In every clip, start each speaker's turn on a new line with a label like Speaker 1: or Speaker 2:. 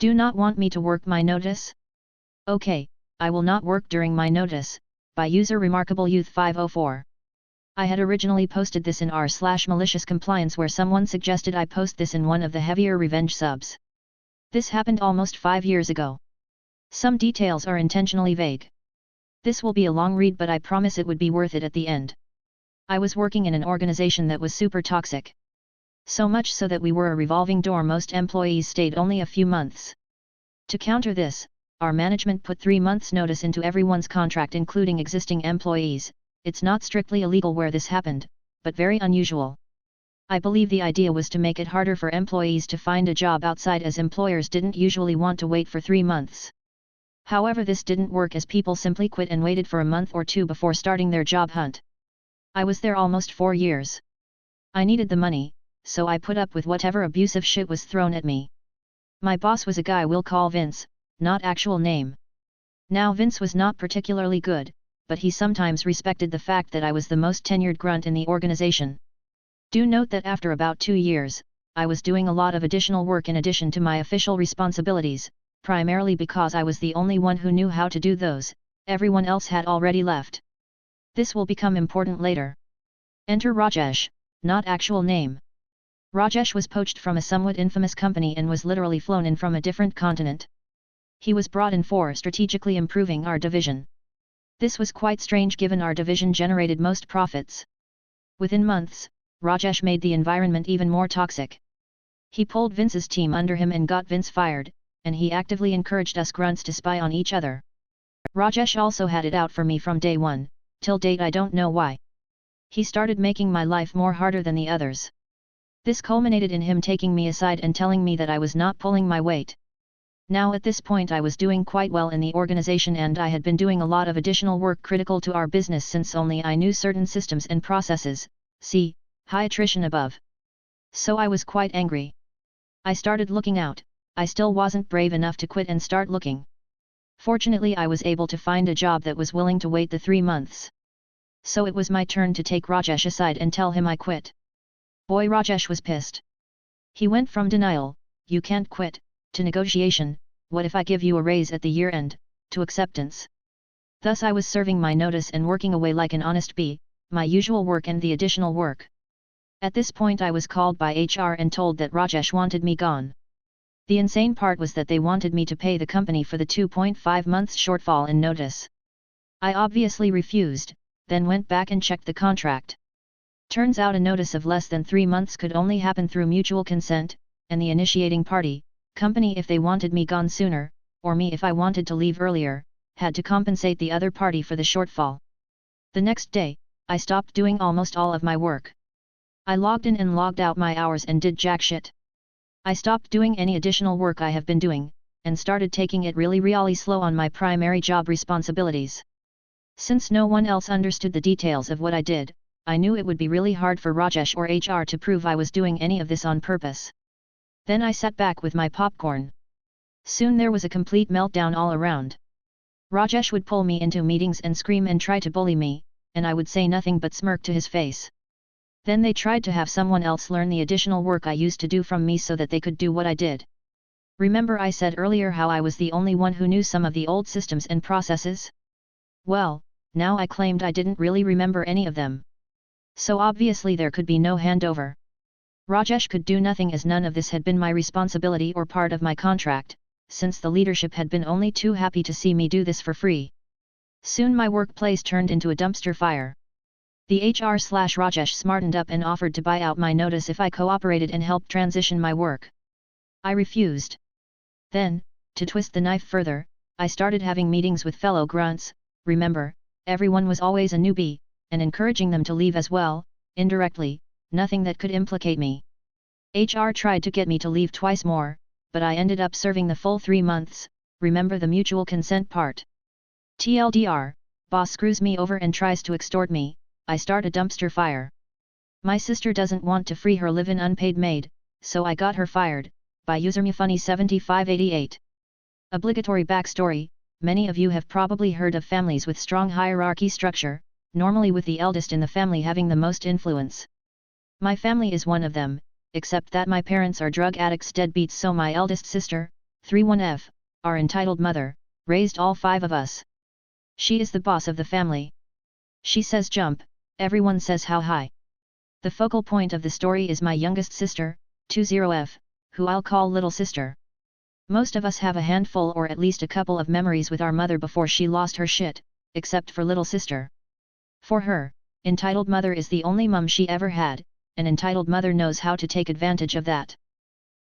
Speaker 1: Do not want me to work my notice? Okay, I will not work during my notice, by user Remarkable Youth 504. I had originally posted this in r/malicious compliance where someone suggested I post this in one of the heavier revenge subs. This happened almost 5 years ago. Some details are intentionally vague. This will be a long read, but I promise it would be worth it at the end. I was working in an organization that was super toxic. So much so that we were a revolving door. Most employees stayed only a few months. To counter this, our management put 3 months notice into everyone's contract, including existing employees. It's not strictly illegal where this happened, but very unusual. I believe the idea was to make it harder for employees to find a job outside, as employers didn't usually want to wait for 3 months. However, this didn't work, as people simply quit and waited for a month or two before starting their job hunt. I was there almost 4 years. I needed the money, so I put up with whatever abusive shit was thrown at me. My boss was a guy we'll call Vince, not actual name. Now Vince was not particularly good, but he sometimes respected the fact that I was the most tenured grunt in the organization. Do note that after about 2 years, I was doing a lot of additional work in addition to my official responsibilities, primarily because I was the only one who knew how to do those. Everyone else had already left. This will become important later. Enter Rajesh, not actual name. Rajesh was poached from a somewhat infamous company and was literally flown in from a different continent. He was brought in for strategically improving our division. This was quite strange given our division generated most profits. Within months, Rajesh made the environment even more toxic. He pulled Vince's team under him and got Vince fired, and he actively encouraged us grunts to spy on each other. Rajesh also had it out for me from day one, till date I don't know why. He started making my life more harder than the others. This culminated in him taking me aside and telling me that I was not pulling my weight. Now at this point I was doing quite well in the organization, and I had been doing a lot of additional work critical to our business since only I knew certain systems and processes, see, high attrition above. So I was quite angry. I started looking out. I still wasn't brave enough to quit and start looking. Fortunately I was able to find a job that was willing to wait the 3 months. So it was my turn to take Rajesh aside and tell him I quit. Boy, Rajesh was pissed. He went from denial, "You can't quit," to negotiation, "What if I give you a raise at the year end," to acceptance. Thus I was serving my notice and working away like an honest bee, my usual work and the additional work. At this point I was called by HR and told that Rajesh wanted me gone. The insane part was that they wanted me to pay the company for the 2.5 months shortfall in notice. I obviously refused, then went back and checked the contract. Turns out a notice of less than 3 months could only happen through mutual consent, and the initiating party, company if they wanted me gone sooner, or me if I wanted to leave earlier, had to compensate the other party for the shortfall. The next day, I stopped doing almost all of my work. I logged in and logged out my hours and did jack shit. I stopped doing any additional work I have been doing, and started taking it really slow on my primary job responsibilities. Since no one else understood the details of what I did, I knew it would be really hard for Rajesh or HR to prove I was doing any of this on purpose. Then I sat back with my popcorn. Soon there was a complete meltdown all around. Rajesh would pull me into meetings and scream and try to bully me, and I would say nothing but smirk to his face. Then they tried to have someone else learn the additional work I used to do from me so that they could do what I did. Remember I said earlier how I was the only one who knew some of the old systems and processes? Well, now I claimed I didn't really remember any of them. So obviously there could be no handover. Rajesh could do nothing as none of this had been my responsibility or part of my contract, since the leadership had been only too happy to see me do this for free. Soon my workplace turned into a dumpster fire. The HR/Rajesh smartened up and offered to buy out my notice if I cooperated and helped transition my work. I refused. Then, to twist the knife further, I started having meetings with fellow grunts. Remember, everyone was always a newbie, and encouraging them to leave as well, indirectly, nothing that could implicate me. HR tried to get me to leave twice more, but I ended up serving the full 3 months, remember the mutual consent part. TLDR, boss screws me over and tries to extort me, I start a dumpster fire. My sister doesn't want to free her live-in unpaid maid, so I got her fired, by usermefunny7588. Obligatory backstory, many of you have probably heard of families with strong hierarchy structure, normally with the eldest in the family having the most influence. My family is one of them, except that my parents are drug addicts deadbeats, so my eldest sister, 31F, our entitled mother, raised all 5 of us. She is the boss of the family. She says jump, everyone says how high. The focal point of the story is my youngest sister, 20F, who I'll call little sister. Most of us have a handful or at least a couple of memories with our mother before she lost her shit, except for little sister. For her, entitled mother is the only mum she ever had, and entitled mother knows how to take advantage of that.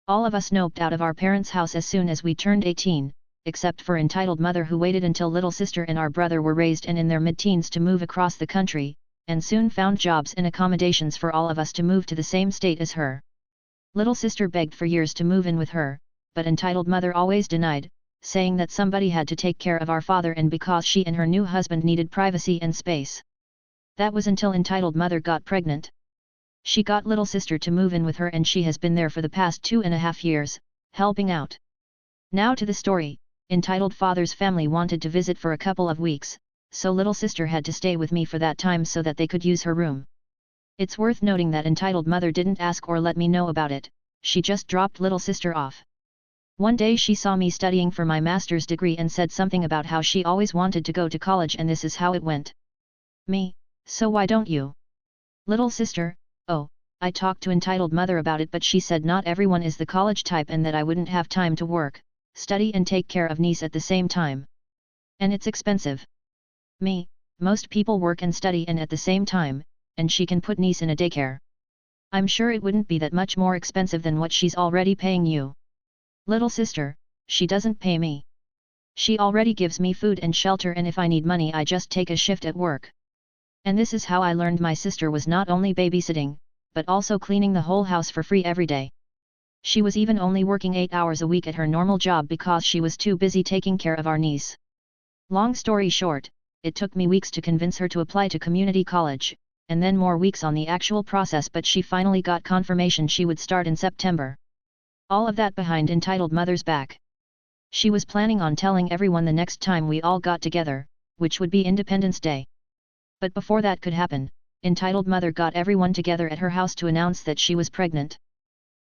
Speaker 1: All of us noped out of our parents' house as soon as we turned 18, except for entitled mother who waited until little sister and our brother were raised and in their mid-teens to move across the country, and soon found jobs and accommodations for all of us to move to the same state as her. Little sister begged for years to move in with her, but entitled mother always denied, saying that somebody had to take care of our father and because she and her new husband needed privacy and space. That was until entitled mother got pregnant. She got little sister to move in with her and she has been there for the past 2.5 years, helping out. Now to the story. Entitled father's family wanted to visit for a couple of weeks, so little sister had to stay with me for that time so that they could use her room. It's worth noting that entitled mother didn't ask or let me know about it, she just dropped little sister off. One day she saw me studying for my master's degree and said something about how she always wanted to go to college and this is how it went. Me, so why don't you? Little sister, oh, I talked to entitled mother about it but she said not everyone is the college type and that I wouldn't have time to work, study and take care of niece at the same time. And it's expensive. Me, most people work and study and at the same time, and she can put niece in a daycare. I'm sure it wouldn't be that much more expensive than what she's already paying you. Little sister, she doesn't pay me. She already gives me food and shelter and if I need money I just take a shift at work. And this is how I learned my sister was not only babysitting, but also cleaning the whole house for free every day. She was even only working 8 hours a week at her normal job because she was too busy taking care of our niece. Long story short, it took me weeks to convince her to apply to community college, and then more weeks on the actual process but she finally got confirmation she would start in September. All of that behind entitled mother's back. She was planning on telling everyone the next time we all got together, which would be Independence Day. But before that could happen, entitled mother got everyone together at her house to announce that she was pregnant.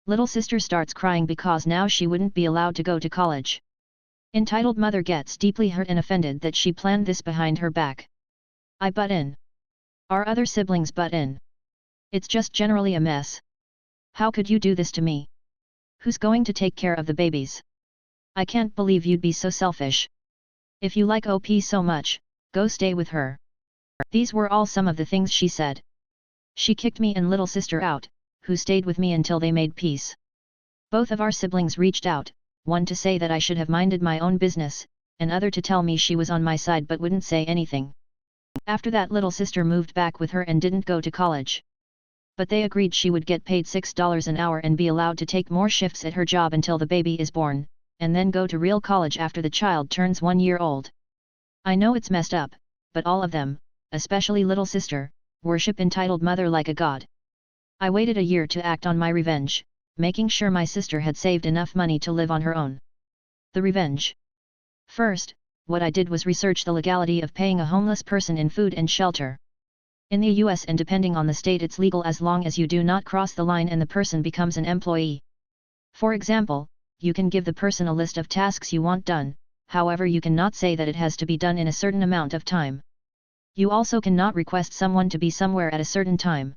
Speaker 1: Little sister starts crying because now she wouldn't be allowed to go to college. Entitled mother gets deeply hurt and offended that she planned this behind her back. I butt in. Our other siblings butt in. It's just generally a mess. How could you do this to me? Who's going to take care of the babies? I can't believe you'd be so selfish. If you like OP so much, go stay with her. These were all some of the things she said. She kicked me and little sister out, who stayed with me until they made peace. Both of our siblings reached out, one to say that I should have minded my own business, and other to tell me she was on my side but wouldn't say anything. After that little sister moved back with her and didn't go to college. But they agreed she would get paid $6 an hour and be allowed to take more shifts at her job until the baby is born, and then go to real college after the child turns 1 year old. I know it's messed up, but all of them, especially little sister, worship entitled mother like a god. I waited a year to act on my revenge, making sure my sister had saved enough money to live on her own. The revenge. First, what I did was research the legality of paying a homeless person in food and shelter. In the US and depending on the state it's legal as long as you do not cross the line and the person becomes an employee. For example, you can give the person a list of tasks you want done, however you cannot say that it has to be done in a certain amount of time. You also cannot request someone to be somewhere at a certain time.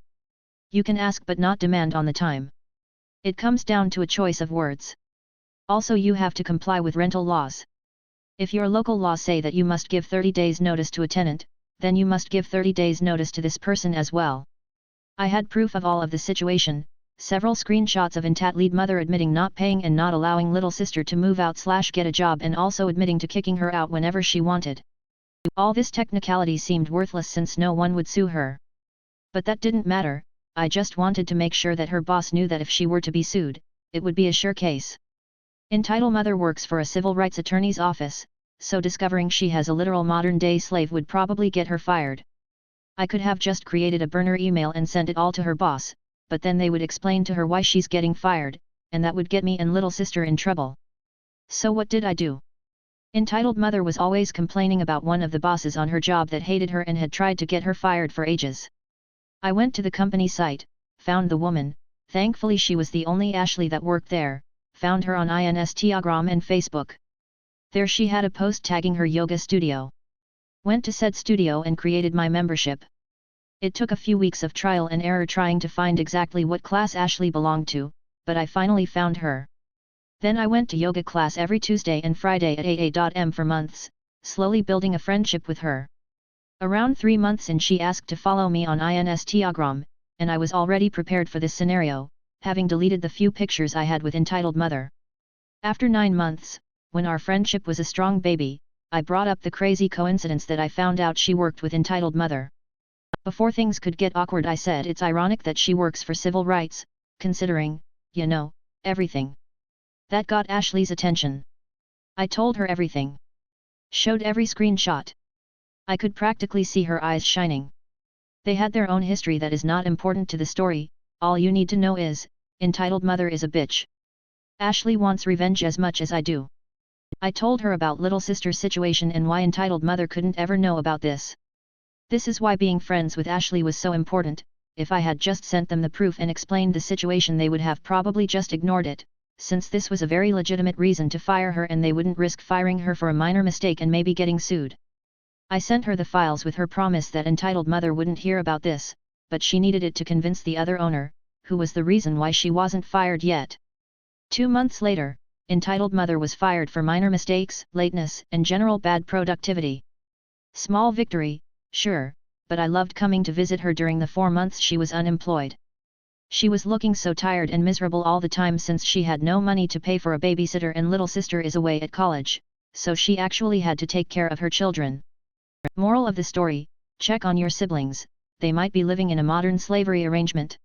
Speaker 1: You can ask but not demand on the time. It comes down to a choice of words. Also you have to comply with rental laws. If your local laws say that you must give 30 days notice to a tenant, then you must give 30 days notice to this person as well. I had proof of all of the situation, several screenshots of entitled mother admitting not paying and not allowing little sister to move out / get a job and also admitting to kicking her out whenever she wanted. All this technicality seemed worthless since no one would sue her. But that didn't matter, I just wanted to make sure that her boss knew that if she were to be sued, it would be a sure case. Entitled mother works for a civil rights attorney's office, so discovering she has a literal modern-day slave would probably get her fired. I could have just created a burner email and sent it all to her boss, but then they would explain to her why she's getting fired, and that would get me and little sister in trouble. So what did I do? Entitled mother was always complaining about one of the bosses on her job that hated her and had tried to get her fired for ages. I went to the company site, found the woman, thankfully she was the only Ashley that worked there, found her on Instagram and Facebook. There she had a post tagging her yoga studio. Went to said studio and created my membership. It took a few weeks of trial and error trying to find exactly what class Ashley belonged to, but I finally found her. Then I went to yoga class every Tuesday and Friday at 8 a.m. for months, slowly building a friendship with her. Around 3 months in she asked to follow me on Instagram, and I was already prepared for this scenario, having deleted the few pictures I had with entitled mother. After 9 months, when our friendship was a strong baby, I brought up the crazy coincidence that I found out she worked with entitled mother. Before things could get awkward I said it's ironic that she works for civil rights, considering, you know, everything. That got Ashley's attention. I told her everything. Showed every screenshot. I could practically see her eyes shining. They had their own history that is not important to the story, all you need to know is, entitled mother is a bitch. Ashley wants revenge as much as I do. I told her about little sister's situation and why entitled mother couldn't ever know about this. This is why being friends with Ashley was so important. If I had just sent them the proof and explained the situation they would have probably just ignored it, since this was a very legitimate reason to fire her and they wouldn't risk firing her for a minor mistake and maybe getting sued. I sent her the files with her promise that entitled mother wouldn't hear about this, but she needed it to convince the other owner, who was the reason why she wasn't fired yet. 2 months later, entitled mother was fired for minor mistakes, lateness, and general bad productivity. Small victory, sure, but I loved coming to visit her during the 4 months she was unemployed. She was looking so tired and miserable all the time since she had no money to pay for a babysitter and little sister is away at college, so she actually had to take care of her children. Moral of the story, check on your siblings, they might be living in a modern slavery arrangement.